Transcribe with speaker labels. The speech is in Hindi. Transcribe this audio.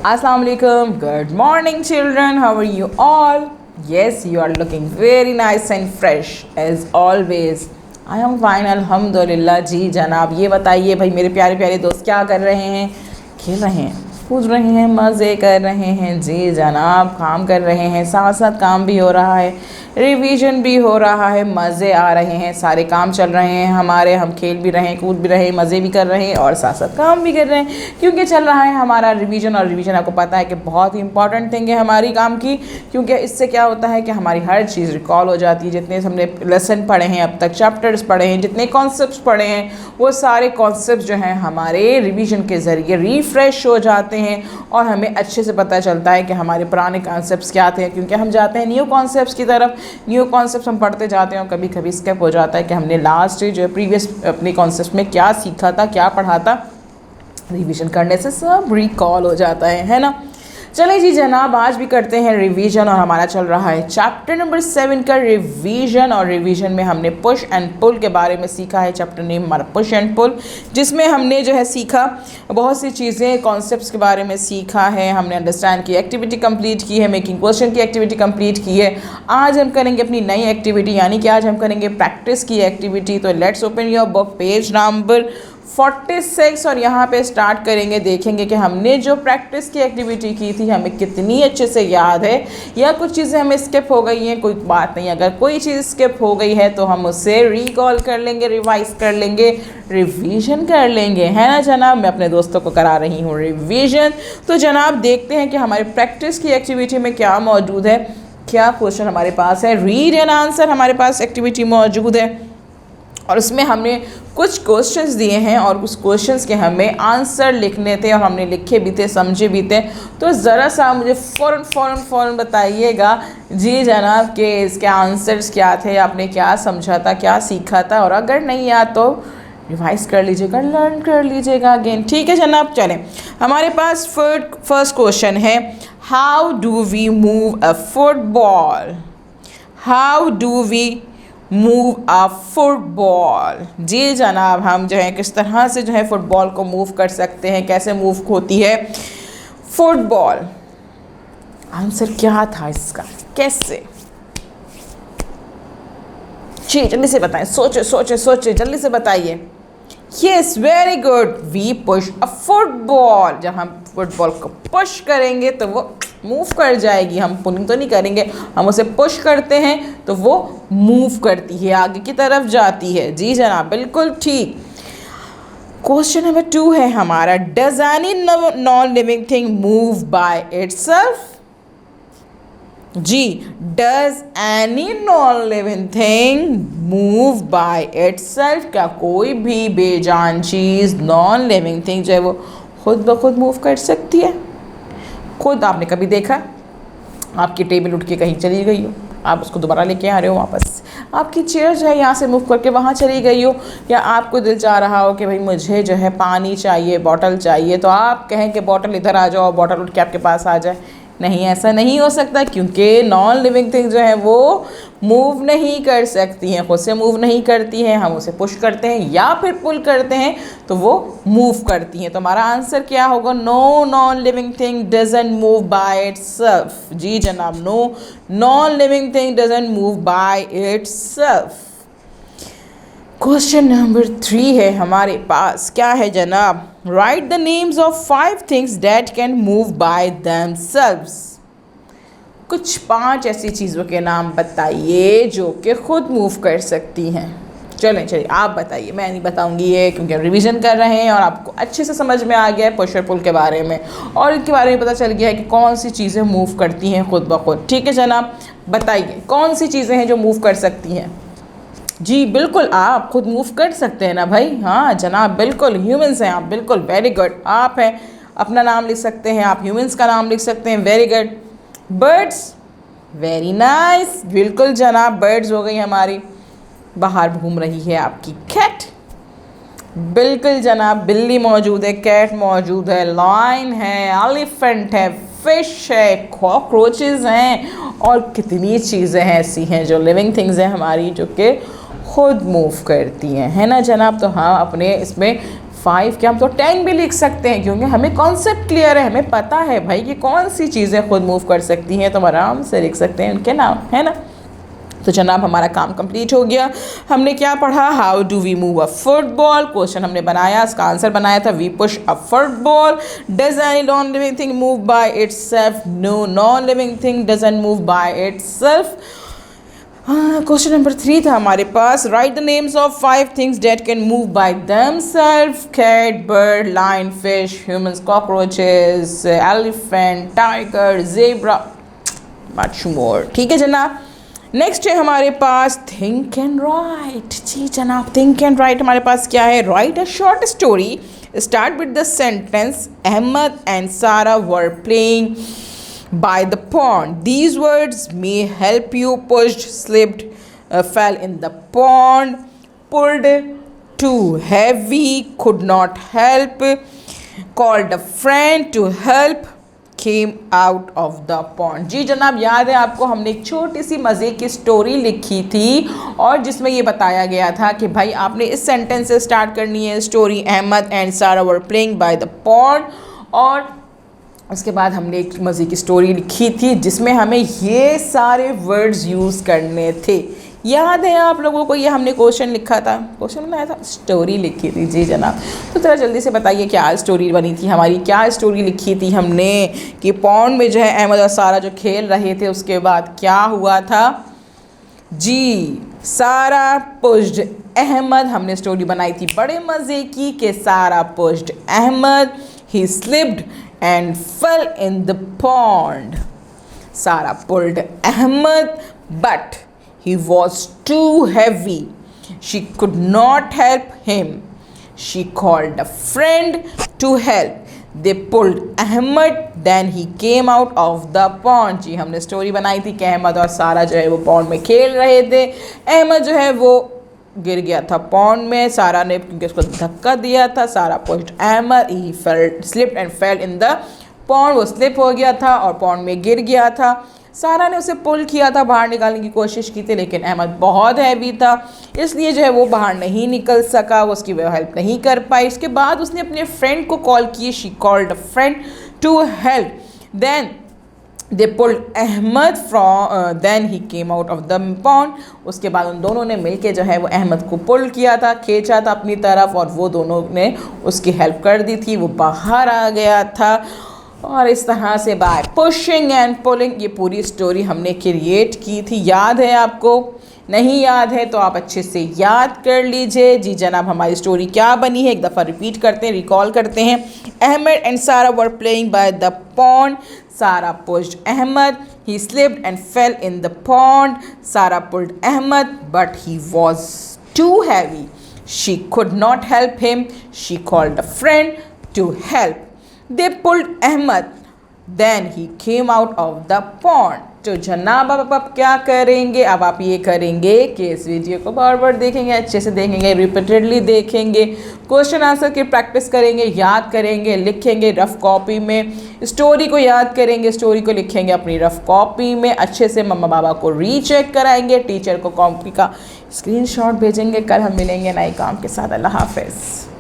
Speaker 1: Assalamu alaikum. Good morning, children. How are you all? Yes, you are looking very nice and fresh as always. I am fine, alhamdulillah. जी जनाब, ये बताइए भाई मेरे प्यारे प्यारे दोस्त क्या कर रहे हैं? खेल रहे हैं, कूद रहे हैं, मज़े कर रहे हैं। जी जनाब, काम कर रहे हैं, साथ साथ काम भी हो रहा है, रिवीजन भी हो रहा है, मज़े आ रहे हैं, सारे काम चल रहे हैं हमारे। हम खेल भी रहे हैं, कूद भी रहे हैं, मज़े भी कर रहे हैं और साथ साथ काम भी कर रहे हैं, क्योंकि चल रहा है हमारा रिवीजन। और रिवीजन आपको पता है कि बहुत ही इंपॉर्टेंट थिंग है हमारी काम की, क्योंकि इससे क्या होता है कि हमारी हर चीज़ रिकॉल हो जाती है। जितने हमने लेसन पढ़े हैं अब तक, चैप्टर्स पढ़े हैं, जितने कॉन्सेप्ट्स पढ़े हैं, वो सारे कॉन्सेप्ट्स जो हैं हमारे रिवीजन के ज़रिए रिफ़्रेश हो जाते हैं और हमें अच्छे से पता चलता है कि हमारे पुराने कॉन्सेप्ट्स क्या थे, क्योंकि हम जाते हैं न्यू कॉन्सेप्ट्स की तरफ। न्यू कॉन्सेप्ट्स हम पढ़ते जाते हैं और कभी कभी स्किप हो जाता है कि हमने लास्ट जो है प्रीवियस अपने कॉन्सेप्ट में क्या सीखा था, क्या पढ़ा था। रिवीजन करने से सब रिकॉल हो जाता है ना। चलें जी जनाब, आज भी करते हैं रिवीजन और हमारा चल रहा है चैप्टर नंबर 7 का रिवीजन। और रिवीजन में हमने पुश एंड पुल के बारे में सीखा है। चैप्टर नेम हमारा पुश एंड पुल, जिसमें हमने जो है सीखा बहुत सी चीज़ें, कॉन्सेप्ट्स के बारे में सीखा है। हमने अंडरस्टैंड की एक्टिविटी कंप्लीट की है, मेकिंग क्वेश्चन की एक्टिविटी कंप्लीट की है। आज हम करेंगे अपनी नई एक्टिविटी, यानी कि आज हम करेंगे प्रैक्टिस की एक्टिविटी। तो let's open your book, page number 46 और यहाँ पे स्टार्ट करेंगे। देखेंगे कि हमने जो प्रैक्टिस की एक्टिविटी की थी हमें कितनी अच्छे से याद है, या कुछ चीज़ें हमें स्किप हो गई हैं। कोई बात नहीं, अगर कोई चीज़ स्किप हो गई है तो हम उससे रिकॉल कर लेंगे, रिवाइज कर लेंगे, रिवीजन कर लेंगे, है ना जनाब। मैं अपने दोस्तों को करा रही हूँ रिवीजन। तो जनाब देखते हैं कि हमारे प्रैक्टिस की एक्टिविटी में क्या मौजूद है, क्या क्वेश्चन हमारे पास है। रीड एंड आंसर हमारे पास एक्टिविटी मौजूद है और उसमें हमने कुछ क्वेश्चंस दिए हैं और उस क्वेश्चंस के हमें आंसर लिखने थे और हमने लिखे भी थे, समझे भी थे। तो ज़रा सा मुझे फ़ौरन बताइएगा जी जनाब कि इसके आंसर्स क्या थे, आपने क्या समझा था, क्या सीखा था। और अगर नहीं याद तो रिवाइज कर लीजिएगा, लर्न कर लीजिएगा अगेन। ठीक है जनाब, चलें। हमारे पास फर्स्ट क्वेश्चन है, how do we move a football. How do we move a football. जी जनाब, हम जो है किस तरह से जो है फुटबॉल को मूव कर सकते हैं, कैसे मूव होती है फुटबॉल। आंसर क्या था इसका, कैसे? जी जल्दी से बताएं, सोचे जल्दी से बताइए। Yes, very good, we push a football. जब हम फुटबॉल को पुश करेंगे तो वो मूव कर जाएगी। हम पुलिंग तो नहीं करेंगे, हम उसे पुश करते हैं तो वो मूव करती है, आगे की तरफ जाती है। जी जनाब, बिल्कुल ठीक। क्वेश्चन नंबर 2 है हमारा, does any non living thing move by itself. जी, does any non living thing move by itself. क्या कोई भी बेजान चीज़, नॉन लिविंग थिंग जो है वो खुद ब खुद मूव कर सकती है? खुद आपने कभी देखा आपकी टेबल उठ के कहीं चली गई हो, आप उसको दोबारा लेके आ रहे हो वापस, आपकी चेयर जो है यहाँ से मूव करके वहाँ चली गई हो, या आपको दिल चाह रहा हो कि भाई मुझे जो है पानी चाहिए, बॉटल चाहिए, तो आप कहें कि बॉटल इधर आ जाओ, बॉटल उठ के आपके पास आ जाए? नहीं, ऐसा नहीं हो सकता, क्योंकि नॉन लिविंग थिंग जो है वो मूव नहीं कर सकती हैं, खुद से मूव नहीं करती हैं। हम उसे पुश करते हैं या फिर पुल करते हैं तो वो मूव करती हैं। तो हमारा आंसर क्या होगा? No non living thing doesn't move by itself. जी जनाब, no non living thing doesn't move by itself. Question number 3 है हमारे पास, क्या है जनाब? Right the names of 5 things that can move by themselves. कुछ 5 ऐसी चीज़ों के नाम बताइए जो कि खुद मूव कर सकती हैं। चलिए आप बताइए, मैं नहीं बताऊंगी ये, क्योंकि हम रिवीजन कर रहे हैं और आपको अच्छे से समझ में आ गया है पुश और पुल के बारे में, और इनके बारे में पता चल गया है कि कौन सी चीज़ें मूव करती हैं खुद ब खुद। ठीक है जनाब, बताइए कौन सी चीज़ें हैं जो मूव कर सकती हैं। जी बिल्कुल, आप खुद मूव कर सकते हैं ना भाई। हाँ जनाब, बिल्कुल, ह्यूमंस हैं आप, बिल्कुल, वेरी गुड। आप हैं, अपना नाम लिख सकते हैं, आप ह्यूमंस का नाम लिख सकते हैं, very good. Birds, very nice, बिल्कुल जनाब, बर्ड्स हो गई हमारी। बाहर घूम रही है आपकी कैट, बिल्कुल जनाब, बिल्ली मौजूद है, कैट मौजूद है, लायन है, एलिफेंट है, फिश है, कॉकरोचेस हैं, और कितनी चीज़ें हैं ऐसी हैं जो लिविंग थिंग्स हैं हमारी, जो कि खुद मूव करती हैं, है ना जनाब। तो हाँ, अपने इसमें 5 क्या हम तो 10 भी लिख सकते हैं, क्योंकि हमें कॉन्सेप्ट क्लियर है, हमें पता है भाई कि कौन सी चीज़ें खुद मूव कर सकती हैं, तो हम आराम से लिख सकते हैं उनके नाम, है ना। तो जनाब हमारा काम कंप्लीट हो गया। हमने क्या पढ़ा, how do we move a football, question हमने बनाया, इसका आंसर बनाया था we push a football. Does any non living thing move by itself, no, non living thing doesn't move by itself. Question number 3 था हमारे पास, right the names of 5 things that can move by themself, cat, bird, lion, fish, humans, cockroaches, elephant, tiger, zebra, much more. ठीक है जनाब। नेक्स्ट है हमारे पास थिंक एंड राइट। जी जनाब, थिंक एंड राइट हमारे पास क्या है, write a short story, start with the sentence Ahmed and Sara were playing by the pond. These words may help you. Pushed, slipped, fell in the pond, pulled, too heavy, could not help, called a friend to help, came out of the pond. जी जनाब, याद है आपको हमने एक छोटी सी मज़े की स्टोरी लिखी थी और जिसमें ये बताया गया था कि भाई आपने इस सेंटेंस से स्टार्ट करनी है story, Ahmad and Sara were playing by the pond, और उसके बाद हमने एक मज़े की स्टोरी लिखी थी जिसमें हमें ये सारे वर्ड्स यूज़ करने थे। याद है आप लोगों को, ये हमने क्वेश्चन लिखा था, क्वेश्चन बनाया था, स्टोरी लिखी थी। जी जनाब, तो ज़रा जल्दी से बताइए क्या स्टोरी बनी थी हमारी, क्या स्टोरी लिखी थी हमने कि पॉन्ड में जो है अहमद और सारा जो खेल रहे थे उसके बाद क्या हुआ था। जी, सारा पुश्ड अहमद, हमने स्टोरी बनाई थी बड़े मज़े की कि Sara pushed Ahmed, he slipped and fell in the pond. Sarah pulled Ahmed, but he was too heavy. She could not help him. She called a friend to help. They pulled Ahmed, then he came out of the pond. जी हमने स्टोरी बनाई थी कि अहमद और सारा जो है वो पॉन्ड में खेल रहे थे। अहमद जो है वो गिर गया था पॉन्ड में, सारा ने क्योंकि उसको धक्का दिया था, Sara pushed Ahmed, he fell, slipped and fell in the pond, वो स्लिप हो गया था और पॉन्ड में गिर गया था। सारा ने उसे पुल किया था, बाहर निकालने की कोशिश की थी, लेकिन अहमद बहुत हैवी था, इसलिए जो है वो बाहर नहीं निकल सका, वो उसकी हेल्प नहीं कर पाई। इसके बाद उसने अपने फ्रेंड को कॉल की, she called a friend to help, then they pulled Ahmed from then he came out of the pond. उसके बाद उन दोनों ने मिलके जो है वो अहमद को पुल किया था, खींचा था अपनी तरफ, और वो दोनों ने उसकी हेल्प कर दी थी, वो बाहर आ गया था। और इस तरह से बाय पुशिंग एंड पुलिंग ये पूरी स्टोरी हमने क्रिएट की थी। याद है आपको? नहीं याद है तो आप अच्छे से याद कर लीजिए। जी जनाब, हमारी स्टोरी क्या बनी है एक दफ़ा रिपीट करते हैं, रिकॉल करते हैं। Ahmad and Sara were playing by the pond, Sarah pushed Ahmed, he slipped and fell in the pond. Sarah pulled Ahmed, but he was too heavy. She could not help him. She called a friend to help. They pulled Ahmed, then he came out of the pond. तो जनाब आप क्या करेंगे, अब आप ये करेंगे कि इस वीडियो को बार बार देखेंगे, अच्छे से देखेंगे, रिपीटेडली देखेंगे, क्वेश्चन आंसर की प्रैक्टिस करेंगे, याद करेंगे, लिखेंगे रफ़ कॉपी में, स्टोरी को याद करेंगे, स्टोरी को लिखेंगे अपनी रफ़ कॉपी में, अच्छे से मम्मा बाबा को रीचेक कराएंगे, टीचर को कॉपी का स्क्रीनशॉट भेजेंगे। कल हम मिलेंगे नए काम के साथ। अल्लाह हाफ़िज़।